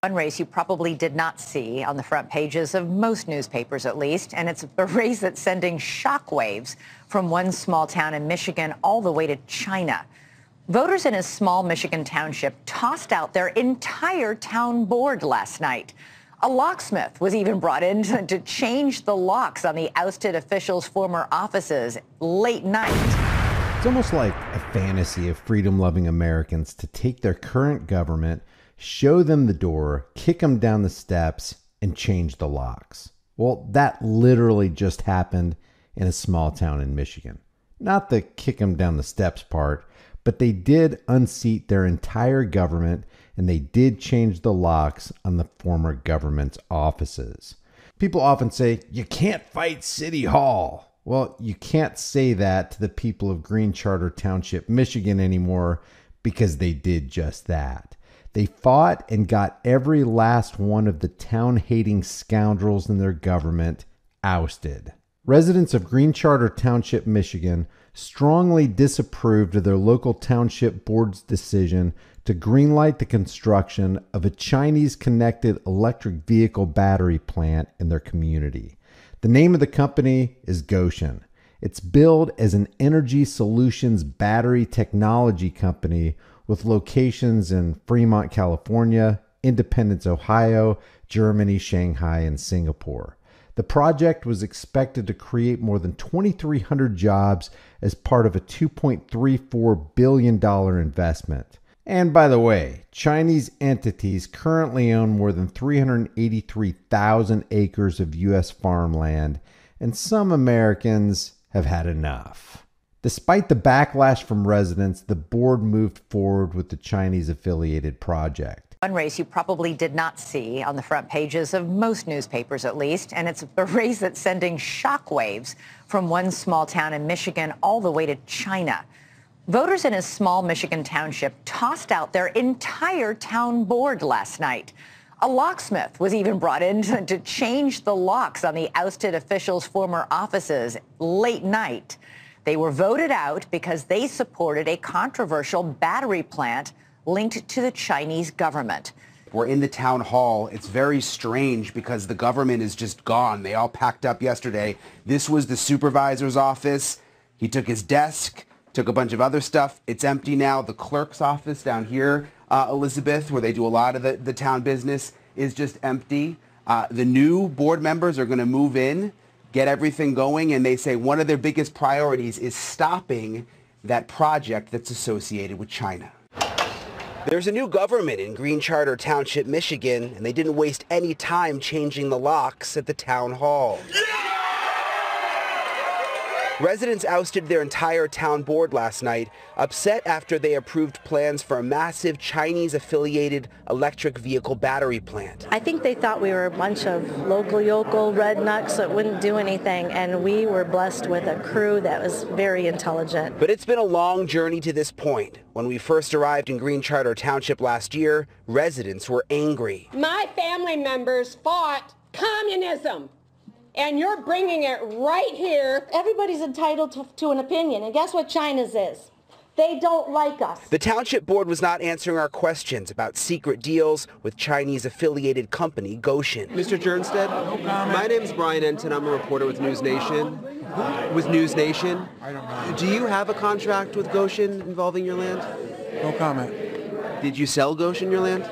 One race you probably did not see on the front pages of most newspapers, at least, and it's a race that's sending shockwaves from one small town in Michigan all the way to China. Voters in a small Michigan township tossed out their entire town board last night. A locksmith was even brought in to change the locks on the ousted officials' former offices late night. It's almost like a fantasy of freedom-loving Americans to take their current government, show them the door, kick them down the steps, and change the locks. Well, that literally just happened in a small town in Michigan. Not the kick them down the steps part, but they did unseat their entire government, and they did change the locks on the former government's offices. People often say, you can't fight City Hall. Well, you can't say that to the people of Green Charter Township, Michigan anymore, because they did just that. They fought and got every last one of the town-hating scoundrels in their government ousted. Residents of Green Charter Township, Michigan, strongly disapproved of their local township board's decision to greenlight the construction of a Chinese-connected electric vehicle battery plant in their community. The name of the company is Goshen. It's billed as an energy solutions battery technology company with locations in Fremont, California, Independence, Ohio, Germany, Shanghai, and Singapore. The project was expected to create more than 2,300 jobs as part of a $2.34 billion investment. And by the way, Chinese entities currently own more than 383,000 acres of U.S. farmland, and some Americans have had enough. Despite the backlash from residents, the board moved forward with the Chinese-affiliated project. One race you probably did not see on the front pages of most newspapers, at least, and it's a race that's sending shockwaves from one small town in Michigan all the way to China. Voters in a small Michigan township tossed out their entire town board last night. A locksmith was even brought in to change the locks on the ousted officials' former offices late night. They were voted out because they supported a controversial battery plant linked to the Chinese government. We're in the town hall. It's very strange because the government is just gone. They all packed up yesterday. This was the supervisor's office. He took his desk, took a bunch of other stuff. It's empty now. The clerk's office down here, Elizabeth, where they do a lot of the town business, is just empty. The new board members are going to move in, get everything going, and they say one of their biggest priorities is stopping that project that's associated with China. There's a new government in Green Charter Township, Michigan, and they didn't waste any time changing the locks at the town hall. Residents ousted their entire town board last night, upset after they approved plans for a massive Chinese-affiliated electric vehicle battery plant. I think they thought we were a bunch of local yokel rednecks that wouldn't do anything, and we were blessed with a crew that was very intelligent. But it's been a long journey to this point. When we first arrived in Green Charter Township last year, residents were angry. My family members fought communism. And you're bringing it right here. Everybody's entitled to an opinion, and guess what China's is? They don't like us. The township board was not answering our questions about secret deals with Chinese-affiliated company Goshen. Mr. Jernstead, my name is Brian Enton. I'm a reporter with News Nation. With News Nation. I don't know. Do you have a contract with Goshen involving your land? No comment. Did you sell Goshen your land?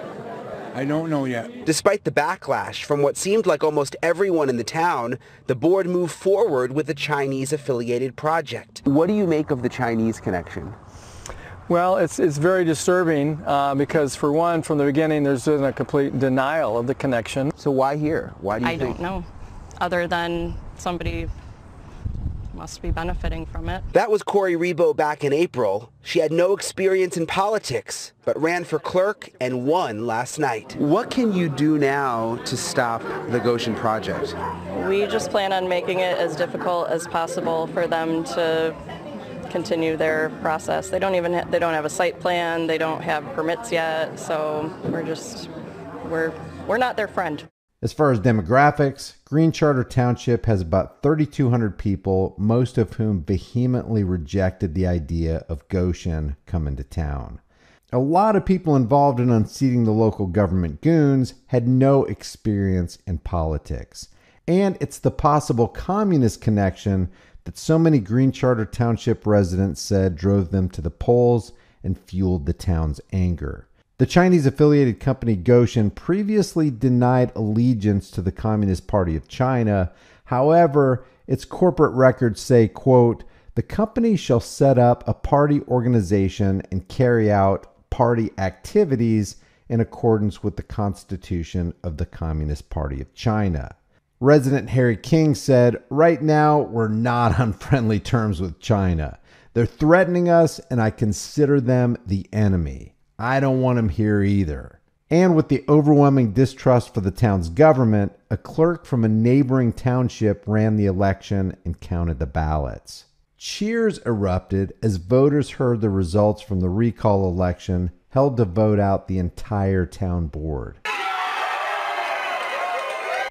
I don't know yet. Despite the backlash from what seemed like almost everyone in the town, the board moved forward with the Chinese-affiliated project. What do you make of the Chinese connection? Well, it's very disturbing because, for one, from the beginning, there's been a complete denial of the connection. So why here? Why do you think? I don't know, other than somebody must be benefiting from it. That was Corey Rebo back in April. She had no experience in politics, but ran for clerk and won last night. What can you do now to stop the Goshen project? We just plan on making it as difficult as possible for them to continue their process. They don't have a site plan, they don't have permits yet, so we're not their friend. As far as demographics, Green Charter Township has about 3,200 people, most of whom vehemently rejected the idea of Goshen coming to town. A lot of people involved in unseating the local government goons had no experience in politics. And it's the possible communist connection that so many Green Charter Township residents said drove them to the polls and fueled the town's anger. The Chinese-affiliated company Goshen previously denied allegiance to the Communist Party of China. However, its corporate records say, quote, "The company shall set up a party organization and carry out party activities in accordance with the Constitution of the Communist Party of China." Resident Harry King said, "Right now, we're not on friendly terms with China. They're threatening us, and I consider them the enemy. I don't want them here either." And with the overwhelming distrust for the town's government, a clerk from a neighboring township ran the election and counted the ballots. Cheers erupted as voters heard the results from the recall election held to vote out the entire town board.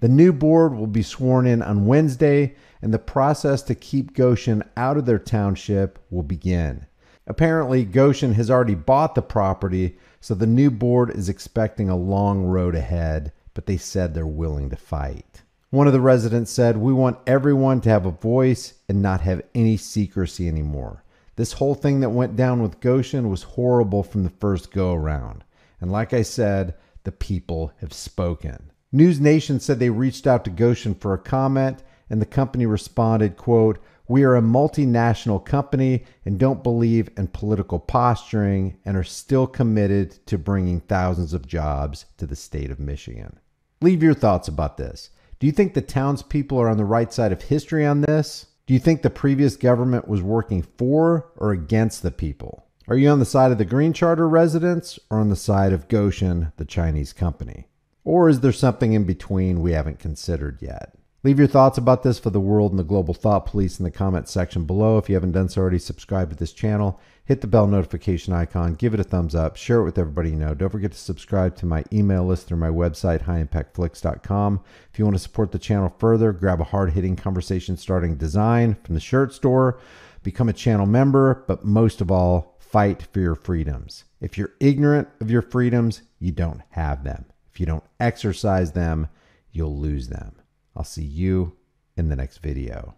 The new board will be sworn in on Wednesday, and the process to keep Goshen out of their township will begin. Apparently, Goshen has already bought the property, so the new board is expecting a long road ahead, but they said they're willing to fight. One of the residents said, "We want everyone to have a voice and not have any secrecy anymore. This whole thing that went down with Goshen was horrible from the first go-around. And like I said, the people have spoken." News Nation said they reached out to Goshen for a comment, and the company responded, quote, "We are a multinational company and don't believe in political posturing and are still committed to bringing thousands of jobs to the state of Michigan." Leave your thoughts about this. Do you think the townspeople are on the right side of history on this? Do you think the previous government was working for or against the people? Are you on the side of the Green Charter residents or on the side of Goshen, the Chinese company? Or is there something in between we haven't considered yet? Leave your thoughts about this for the world and the global thought police in the comments section below. If you haven't done so already, subscribe to this channel. Hit the bell notification icon. Give it a thumbs up. Share it with everybody you know. Don't forget to subscribe to my email list through my website, highimpactflix.com. If you want to support the channel further, grab a hard-hitting conversation-starting design from the shirt store. Become a channel member, but most of all, fight for your freedoms. If you're ignorant of your freedoms, you don't have them. If you don't exercise them, you'll lose them. I'll see you in the next video.